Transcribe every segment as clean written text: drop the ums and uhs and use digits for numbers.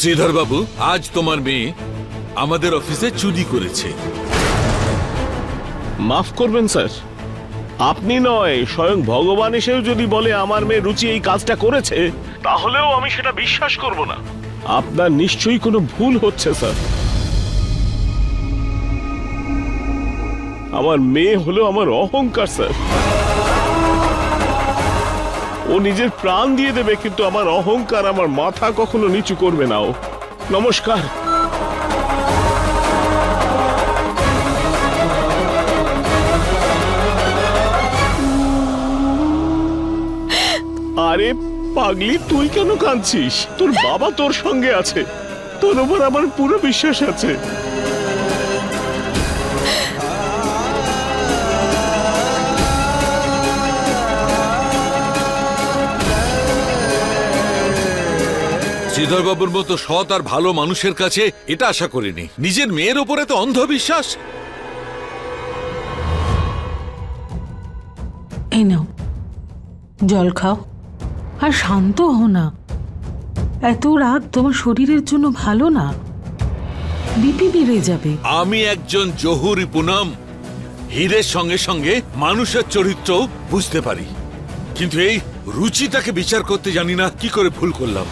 শ্রীধর বাবু, আজ তোমার মেয়ে আমাদের অফিসে চুরি করেছে। মাফ করবেন স্যার, আপনি নয় স্বয়ং ভগবান এসেও যদি বলে আমার মেয়ে রুচি এই কাজটা করেছে, তাহলেও আমি সেটা বিশ্বাস করব না। আপনার নিশ্চয়ই কোনো ভুল হচ্ছে স্যার। আমার মেয়ে হলো আমার অহংকার স্যার। ও নিজের প্রাণ দিয়ে দেবে, কিন্তু আমার অহংকার, আমার মাথা কখনো নিচু করবে না ও। নমস্কার। আরে পাগলি, তুই কেন কাঁদছিস? তোর বাবা তোর সঙ্গে আছে, তোর উপর আমার পুরো বিশ্বাস আছে। শ্রীধর বাবুর মতো সৎ আর ভালো মানুষের কাছে এটা আশা করিনি। নিজের মেয়ের উপরে তো অন্ধবিশ্বাস। এই নাও জল খাও আর শান্ত হও না। এত রাগ তোমার শরীরের জন্য ভালো না, বিপি বেড়ে যাবে। আমি একজন জহুরি পুনম, হীরের সঙ্গে সঙ্গে মানুষের চরিত্র বুঝতে পারি, কিন্তু এই রুচিটাকে বিচার করতে জানি না। কি করে ভুল করলাম?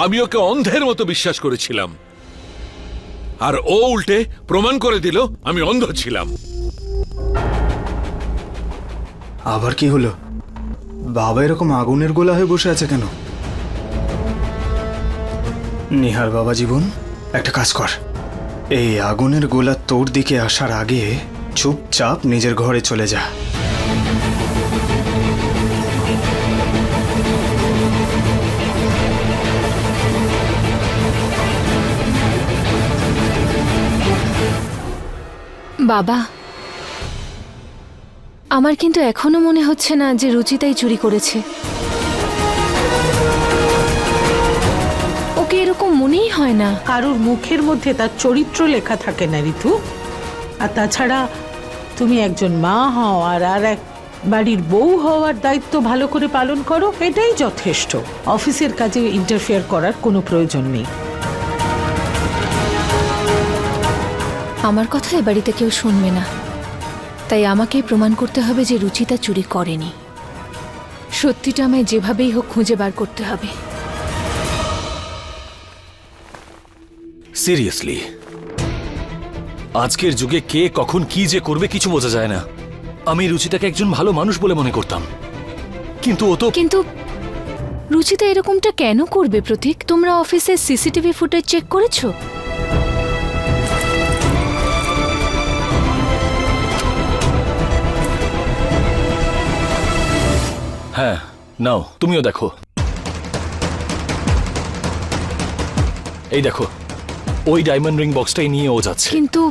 আমি ওকে অন্ধের মতো বিশ্বাস করেছিলাম, আর ও উল্টে প্রমাণ করে দিল আমি অন্ধ ছিলাম। আবার কি হলো? বাবা এরকম আগুনের গোলা হয়ে বসে আছে কেন? নিহার বাবা জীবন, একটা কাজ কর, এই আগুনের গোলা তোর দিকে আসার আগে চুপচাপ নিজের ঘরে চলে যা। বাবা, আমার কিন্তু এখনো মনে হচ্ছে না যে রুচিতাই চুরি করেছে। ওকে এরকম মনেই হয় না। কারোর মুখের মধ্যে তার চরিত্র লেখা থাকে না ঋতু। আর তাছাড়া তুমি একজন মা হও আর এক বাড়ির বউ হওয়ার দায়িত্ব ভালো করে পালন করো, এটাই যথেষ্ট। অফিসের কাজে ইন্টারফেয়ার করার কোনো প্রয়োজন নেই। আমার কথা এ বাড়িতে কেউ শুনবে না, তাই আমাকেই প্রমাণ করতে হবে যে রুচিতা চুরি করেনি। সত্যিটা আমায় যেভাবেই হোক খুঁজে বার করতে হবে। সিরিয়াসলি, আজকের যুগে কে কখন কি যে করবে কিছু বোঝা যায় না। আমি রুচিতাকে একজন ভালো মানুষ বলে মনে করতাম, কিন্তু ও তো। কিন্তু রুচিতা এরকমটা কেন করবে প্রতীক? তোমরা অফিসে সিসিটিভি ফুটেজ চেক করেছো? হ্যাঁ, নাও তুমিও দেখো। এই দেখো, ওই ডায়মন্ড রিং বক্সটাই নিয়ে ও যাচ্ছে। কিন্তু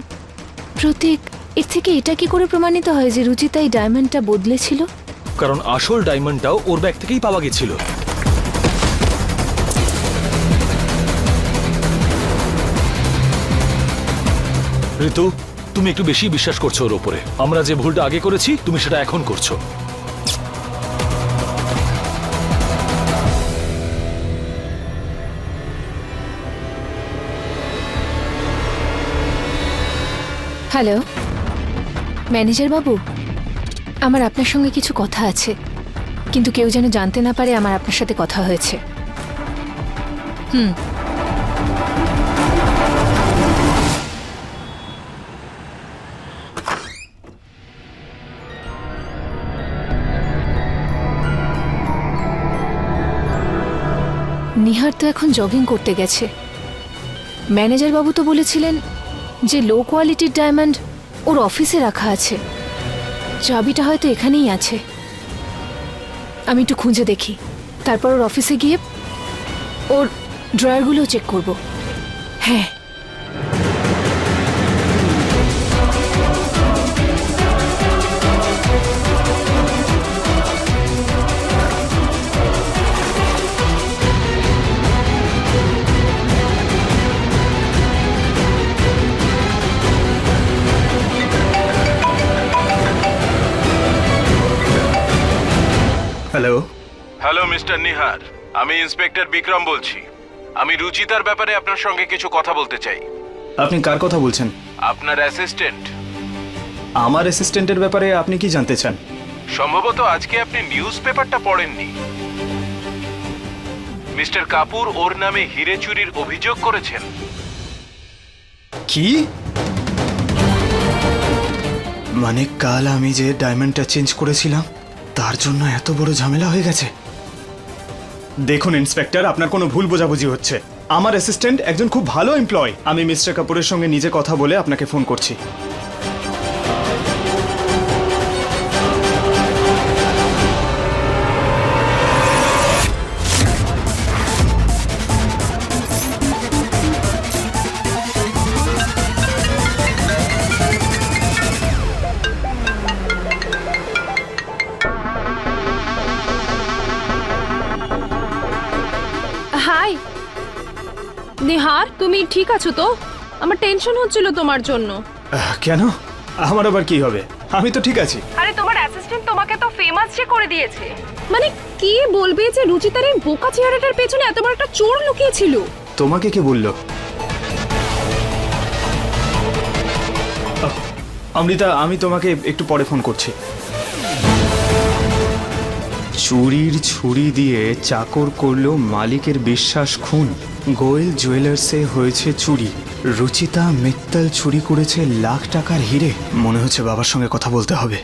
প্রতীক, এর থেকে এটা কি করে প্রমাণিত হয় যে রুচিতা এই ডায়মন্ডটা বদলেছিল? কারণ আসল ডায়মন্ডটাও ওর ব্যাগ থেকেই পাওয়া গেছিল। ঋতু, তুমি একটু বেশি বিশ্বাস করছো ওর উপরে। আমরা যে ভুলটা আগে করেছি তুমি সেটা এখন করছো। হ্যালো ম্যানেজার বাবু, আমার আপনার সঙ্গে কিছু কথা আছে, কিন্তু কেউ যেন জানতে না পারে আমার আপনার সাথে কথা হয়েছে। নিহার তো এখন জগিং করতে গেছে। ম্যানেজার বাবু তো বলেছিলেন যে লো কোয়ালিটির ডায়মন্ড ওর অফিসে রাখা আছে। চাবিটা হয়তো এখানেই আছে। আমি একটু খুঁজে দেখি, তারপর ওর অফিসে গিয়ে ওর ড্রয়ারগুলো চেক করব। হ্যাঁ, হ্যালো। হ্যালো মিস্টার নিহার, আমি ইন্সপেক্টর বিক্রম বলছি। আমি রুচিতার ব্যাপারে আপনার সঙ্গে কিছু কথা বলতে চাই। আপনি কার কথা বলছেন? আপনার অ্যাসিস্ট্যান্ট। আমার অ্যাসিস্ট্যান্টের ব্যাপারে আপনি কি জানতে চান? সম্ভবত আজকে আপনি নিউজ পেপারটা পড়েননি। মিস্টার কাপুর ওর নামে হিরে চুরির অভিযোগ করেছেন। কি? মানে কাল আমি যে ডায়মন্ডটা চেঞ্জ করেছিলাম তার জন্য এত বড় ঝামেলা হয়ে গেছে? দেখুন ইন্সপেক্টর, আপনার কোনো ভুল বোঝাবুঝি হচ্ছে। আমার অ্যাসিস্ট্যান্ট একজন খুব ভালো এমপ্লয়। আমি মিস্টার কাপুরের সঙ্গে নিজে কথা বলে আপনাকে ফোন করছি। হাই নিহার, তুমি ঠিক আছো তো? আমার টেনশন হচ্ছিল তোমার জন্য। কেন? আমার আবার কি হবে? আমি তো ঠিক আছি। আরে তোমার অ্যাসিস্ট্যান্ট তোমাকে তো ফেমাস যে করে দিয়েছে। মানে কি বলবে যে রুচিতার এই বোকা চেহারাটার পেছনে এত বড় একটা চোর লুকিয়ে ছিল? তোমাকে কে বললো? অমৃতা, আমি তোমাকে একটু পরে ফোন করছি। চুরির ছুরি দিয়ে চাকর করলো মালিকের বিশ্বাস খুন। গোয়েল জুয়েলার্সে হয়েছে চুরি। রুচিতা মিত্তল চুরি করেছে লাখ টাকার হিরে। মনে হচ্ছে বাবার সঙ্গে কথা বলতে হবে।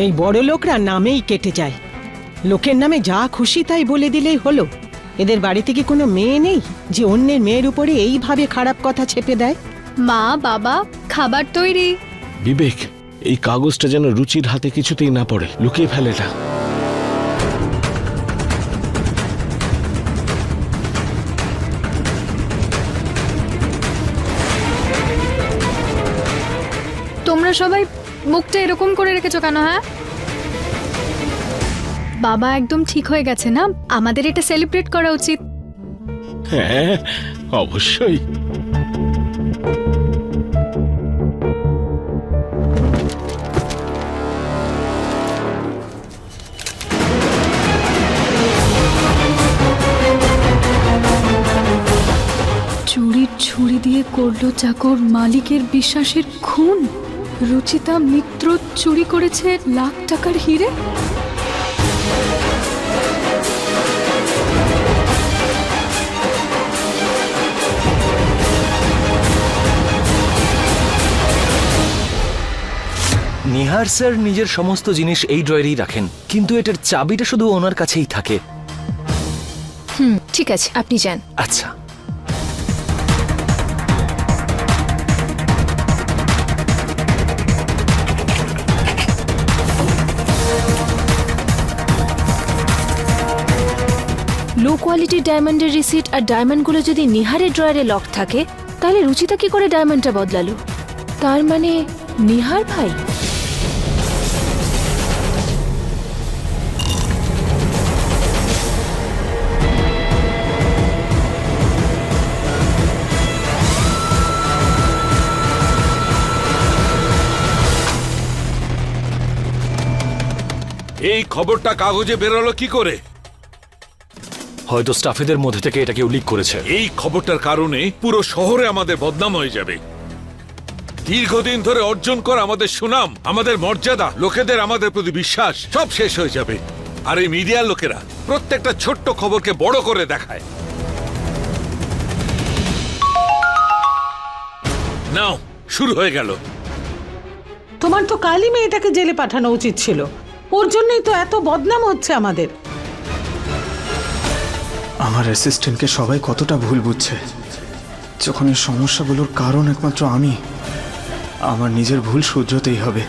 এই বড় লোকরা নামেই কেটে যায়। লোকের নামে যা খুশি তাই বলে দিলেই হলো। এদের বাড়িতে কি কোনো মেয়ে নেই যে অন্যের মেয়ের উপরে এইভাবে খারাপ কথা চেপে দেয়? মা, বাবা, খাবার তৈরি। বিবেক, এই কাগজটা যেন রুচির হাতে কিছুতেই না পড়ে, লুকিয়ে ফেলে না। তোমরা সবাই মুখটা এরকম করে রেখেছো কেন? হ্যাঁ, বাবা একদম ঠিক হয়ে গেছে না? আমাদের এটা সেলিব্রেট করা উচিত। হ্যাঁ, অবশ্যই। চুরির ছুরি দিয়ে করলো চাকর মালিকের বিশ্বাসের খুন। রুচিতা মিত্র চুরি করেছে লাখ টাকার হিরে। নিহার স্যার নিজের সমস্ত জিনিস এই ড্রয়ারেই রাখেন, কিন্তু এটার চাবিটা শুধু ওনার কাছেই থাকে। ঠিক আছে, আপনি যান। আচ্ছা। লো কোয়ালিটির ডায়মন্ডের রিসিট আর ডায়মন্ডগুলো যদি নিহারের ড্রয়ারে লক থাকে, তাহলে রুচিতা কি করে ডায়মন্ডটা বদলালো? তার মানে নিহার ভাই। এই খবরটা কাগজে বেরোলো কি করে? হয়তো স্টাফেদের মধ্যে থেকে এটা কেউ লিক করেছে। এই খবরটার কারণে পুরো শহরে আমাদের বদনাম হয়ে যাবে। দীর্ঘদিন ধরে অর্জন করা আমাদের সুনাম, আমাদের মর্যাদা, লোকেদের আমাদের প্রতি বিশ্বাস সব শেষ হয়ে যাবে। আর এই মিডিয়ার লোকেরা প্রত্যেকটা ছোট্ট খবরকে বড় করে দেখায়। নাও, শুরু হয়ে গেল। তোমার তো কালই মেয়েটাকে জেলে পাঠানো উচিত ছিল। ওর জন্যই তো এত বদনাম হচ্ছে আমাদের। আমার অ্যাসিস্ট্যান্টকে সবাই কতটা ভুল বুঝছে। যখন এই সমস্যাগুলোর কারণ একমাত্র আমি, আমার নিজের ভুল শুধরোতেই হবে।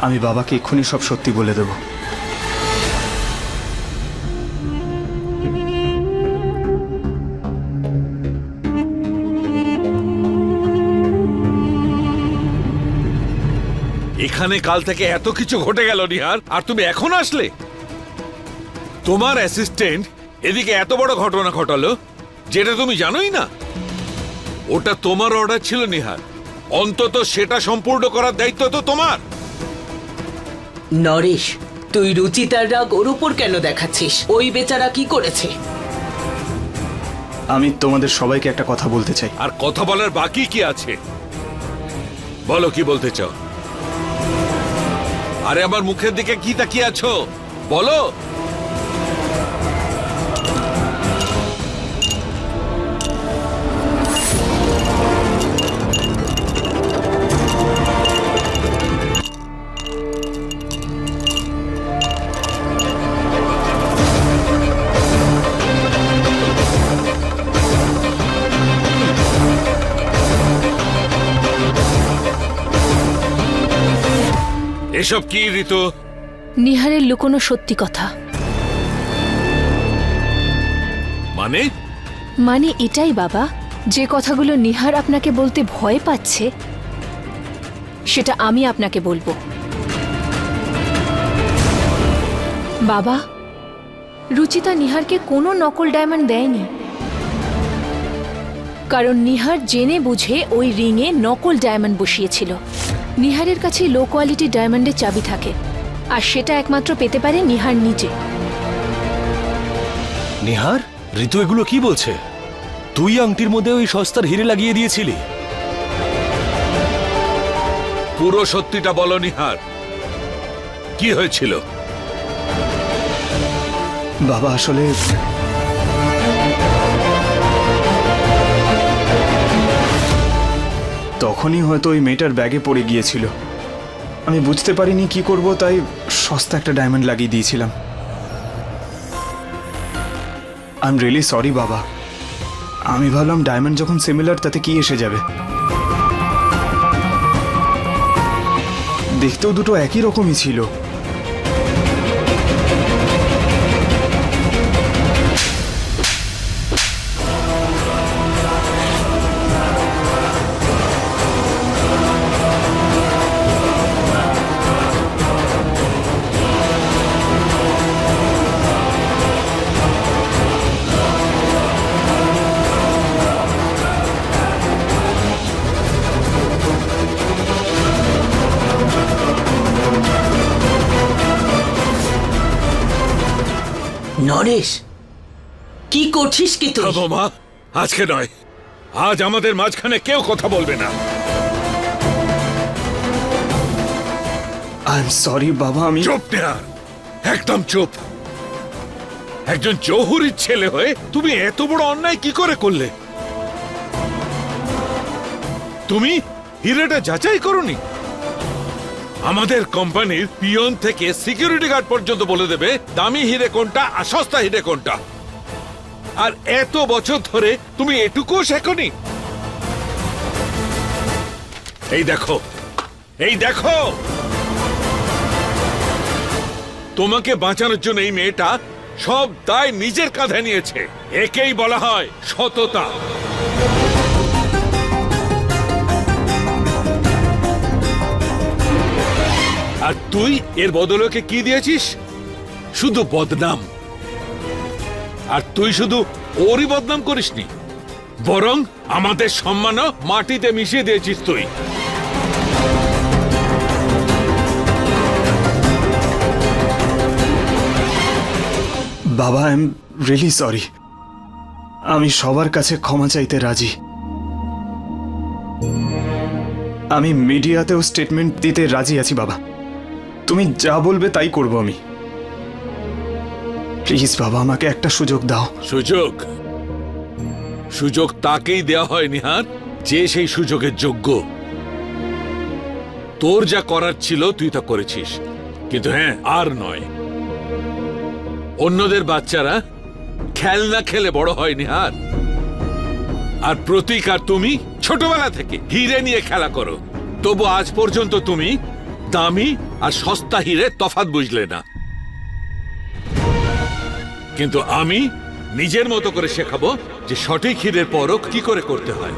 আমি বাবাকে এক্ষুনি সব সত্যি বলে দেব। এখানে কাল থেকে এত কিছু ঘটে গেল নিহার, আর তুমি এখন আসলে? তোমার অ্যাসিস্ট্যান্ট এদিকে এত বড় ঘটনা ঘটালো যেটা তুমি জানোই না। ওটা তোমার অর্ডার ছিল নিহার, অন্তত সেটা সম্পূর্ণ করার দায়িত্ব তো তোমার। নরেশ, তুই রুচিতার রাগ ওর উপর কেন দেখাচ্ছিস? ওই বেচারা কি করেছে? আমি তোমাদের সবাইকে একটা কথা বলতে চাই। আর কথা বলার বাকি কি আছে? বলো কি বলতে চাও? আরে আমার মুখের দিকে কি তাকিয়ে আছো? বলো। এসব কি ঋতু? নিহারের লুকোনো সত্যি কথা। মানে? মানে এটাই বাবা, যে কথাগুলো নিহার আপনাকে বলতে ভয় পাচ্ছে সেটা আমি আপনাকে বলবো। বাবা, রুচিতা নিহারকে কোনো নকল ডায়মন্ড দেয়নি, কারণ নিহার জেনে বুঝে ওই রিংয়ে নকল ডায়মন্ড বসিয়েছিল। নিহারের কাছে লো কোয়ালিটি ডায়মন্ডের চাবি থাকে, আর সেটা একমাত্র পেতে পারে নিহার নিজে। নিহার, ঋতু এগুলো কি বলছে? তুই আংটির মধ্যে ওই সস্তার হিরে লাগিয়ে দিয়েছিলি? পুরো সত্যিটা বলো নিহার, কি হয়েছিল? বাবা আসলে তখনই হয়তো ওই মেয়েটার ব্যাগে পড়ে গিয়েছিল। আমি বুঝতে পারিনি কি করব, তাই সস্তা একটা ডায়মন্ড লাগিয়ে দিয়েছিলাম। আই এম রিয়েলি সরি বাবা। আমি ভাবলাম ডায়মন্ড যখন সিমিলার তাতে কি এসে যাবে। দেখতেও দুটো একই রকমই ছিল। নরেশ, কি করছিস কি তুই? থামো মা, আজকে নয়, আজ আমাদের মাঝখানে কেউ কথা বলবে না। আই এম সরি বাবা। আমি চুপ নিহার, একদম চুপ। একজন জহুরির ছেলে হয়ে তুমি এত বড় অন্যায় কি করে করলে? তুমি হিরেটা যাচাই করোনি? আমাদের কোম্পানির পিয়ন থেকে সিকিউরিটি গার্ড পর্যন্ত বলে দেবে দামি হিরে কোনটা আর সস্তা হিরে কোনটা। আর এত বছর ধরে তুমি এটুকুও শেখোনি? এই দেখো, এই দেখো, তোমাকে বাঁচানোর জন্য এই মেয়েটা সব দায় নিজের কাঁধে নিয়েছে। একেই বলা হয় সততা। আর তুই এর বদলে ওকে কি দিয়েছিস? শুধু বদনাম। আর তুই শুধু ওরই বদনাম করিসনি, বরং আমাদের সম্মানও মাটিতে মিশিয়ে দিয়েছিস তুই। বাবা আই এম রিয়েলি সরি। আমি সবার কাছে ক্ষমা চাইতে রাজি। আমি মিডিয়াতেও স্টেটমেন্ট দিতে রাজি আছি বাবা। তুমি যা বলবে তাই করব আমি। প্লিজ বাবা, আমাকে একটা সুযোগ দাও। সুযোগ? সুযোগ তাকেই দেওয়া হয় নিহার যে সেই সুযোগের যোগ্য। তোর যা করার ছিল তুই তা করেছিস, কিন্তু হ্যাঁ, আর নয়। অন্যদের বাচ্চারা খেলনা খেলে বড় হয় নিহার, আর প্রতীক আর তুমি ছোটবেলা থেকে হিরে নিয়ে খেলা করো। তবু আজ পর্যন্ত তুমি দামি আর সস্তা হিরে তফাৎ বুঝলে না। কিন্তু আমি নিজের মতো করে শেখাবো যে সঠিক হিরের পরখ কি করে করতে হয়।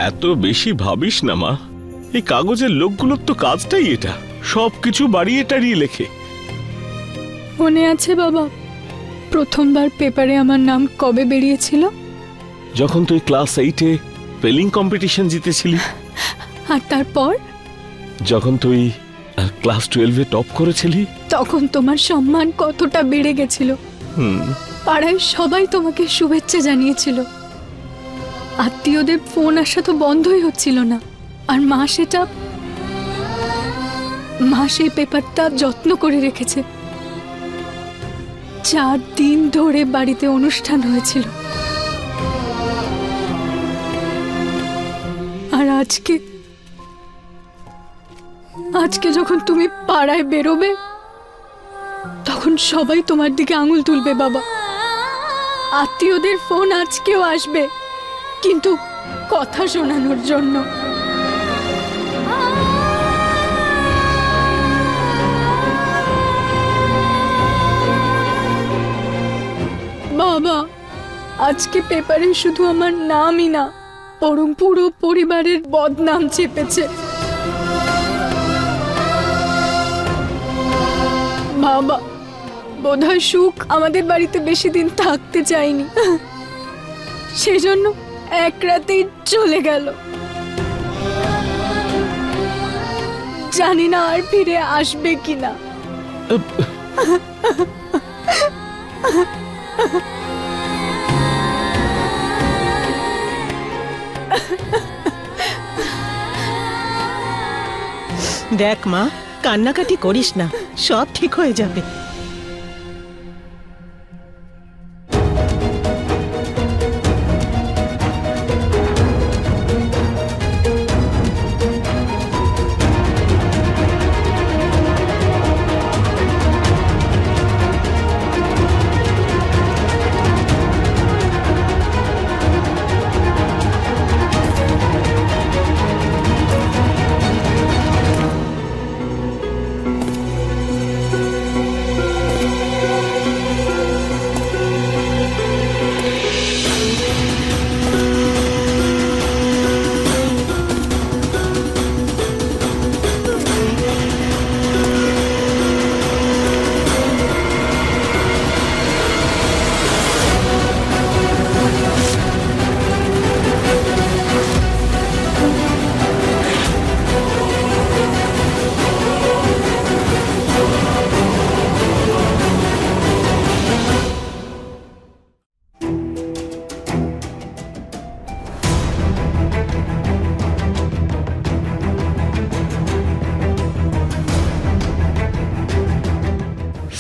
এত বেশি ভাবিস না মা, এই কাগজের লোকগুলোর তো কাজটাই এটা, সবকিছু বাড়িয়ে টাড়িয়ে লেখে। মনে আছে বাবা প্রথমবার পেপারে আমার নাম কবে বেরিয়েছিল? যখন তুই ক্লাস 8-এ স্পেলিং কম্পিটিশন জিতেছিলি, আর তারপর যখন তুই ক্লাস 12-এ টপ করেছিলি। তখন তোমার সম্মান কতটা বেড়ে গেছিল। পাড়ায় সবাই তোমাকে শুভেচ্ছা জানিয়েছিল। আত্মীয়দের ফোন আসা তো বন্ধই হচ্ছিল না। আর মা সেই পেপারটা যত্ন করে রেখেছে। 4 দিন ধরে বাড়িতে অনুষ্ঠান হয়েছিল। আর আজকে যখন তুমি পাড়ায় বেরোবে তখন সবাই তোমার দিকে আঙুল তুলবে বাবা। আত্মীয়দের ফোন আজকেও আসবে, কিন্তু কথা শোনানোর জন্য। বাবা, আজকে পেপারে শুধু আমার নামই না, বরং পুরো পরিবারের বদনাম চেপেছে। বাবা, বোধহয় সুখ আমাদের বাড়িতে বেশি দিন থাকতে চায়নি, সেজন্য এক রাতেই চলে গেল। জানি না আর ফিরে আসবে কিনা। দেখ মা, কান্নাকাটি করিস না, সব ঠিক হয়ে যাবে।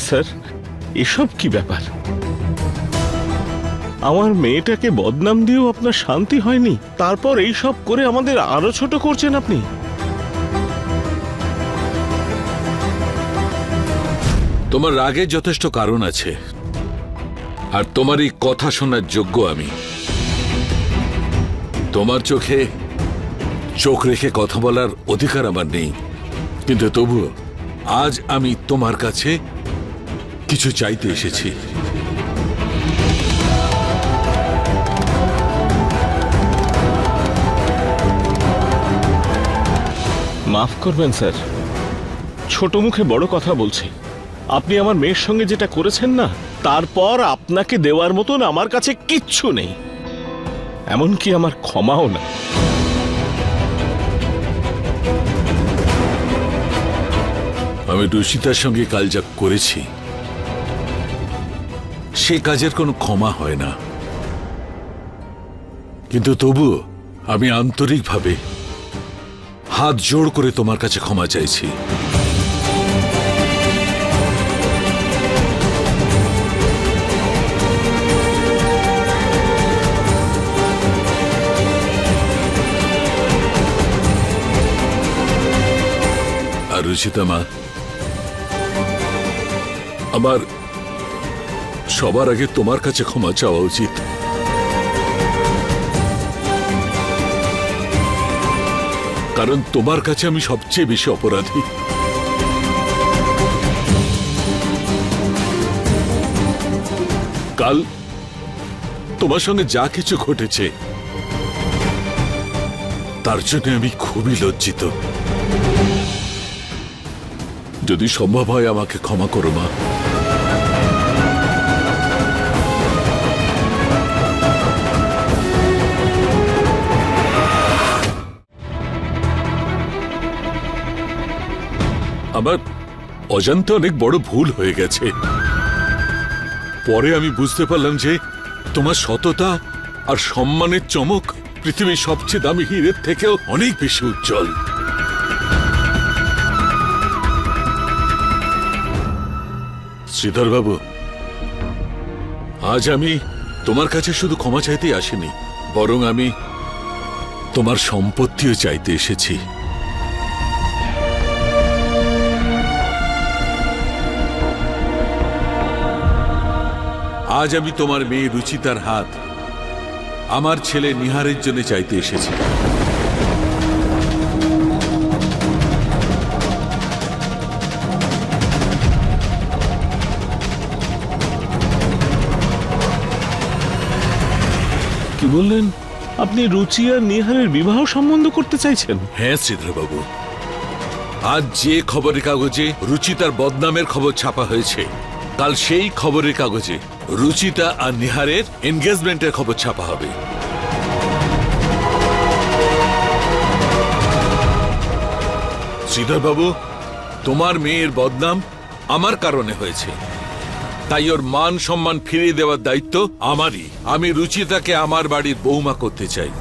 স্যার, এসব কি ব্যাপার? আমার মেয়েটাকে বদনাম দিয়েও আপনার শান্তি হয়নি, তারপর এই সব করে আমাদের আরো ছোট করছেন আপনি। তোমার রাগের যথেষ্ট কারণ আছে, আর তোমার এই কথা শোনার যোগ্য আমি। তোমার চোখে চোখ রেখে কথা বলার অধিকার আমার নেই, কিন্তু তবুও আজ আমি তোমার কাছে কিছু চাইতে এসেছি। মাফ করবেন স্যার, ছোট মুখে বড় কথা বলছি। আপনি আমার মেয়ের সঙ্গে যেটা করেছেন না, তারপর আপনাকে দেওয়ার মতন আমার কাছে কিচ্ছু নেই, এমনকি আমার ক্ষমাও না। আমি রুচিতার সঙ্গে কাল যা করেছি সে কাজের কোনো ক্ষমা হয় না, কিন্তু তবুও আমি আন্তরিকভাবে হাত জোড় করে তোমার কাছে ক্ষমা চাইছি। আর রুচিতা মা, আমার সবার আগে তোমার কাছে ক্ষমা চাওয়া উচিত। কারণ তোমার কাছে আমি সবচেয়ে বেশি অপরাধী। কাল তোমার সঙ্গে যা কিছু ঘটেছে তার জন্য আমি খুবই লজ্জিত। যদি সম্ভব হয় আমাকে ক্ষমা করো মা। আমার অজান্তে অনেক বড় ভুল হয়ে গেছে। পরে আমি বুঝতে পারলাম যে তোমার সততা আর সম্মানের চমক পৃথিবীর সবচেয়ে দামি হীরের থেকেও অনেক বেশি উজ্জ্বল। শ্রীধর বাবু, আজ আমি তোমার কাছে শুধু ক্ষমা চাইতেই আসিনি, বরং আমি তোমার সম্পত্তিও চাইতে এসেছি। আজ আমি তোমার মেয়ে রুচিতার হাত আমার ছেলে নিহারের জন্য চাইতে এসেছি। কি বললেন? আপনি রুচি আর নিহারের বিবাহ সম্বন্ধ করতে চাইছেন? হ্যাঁ শ্রীধর বাবু, আজ যে খবরের কাগজে রুচিতার বদনামের খবর ছাপা হয়েছে, কাল সেই খবরের কাগজে রুচিতা আর নিহারের এনগেজমেন্টের খবর ছাপা হবে। শ্রীধর বাবু, তোমার মেয়ের বদনাম আমার কারণে হয়েছে, তাই ওর মান সম্মান ফিরিয়ে দেওয়ার দায়িত্ব আমারই। আমি রুচিতাকে আমার বাড়ির বৌমা করতে চাই।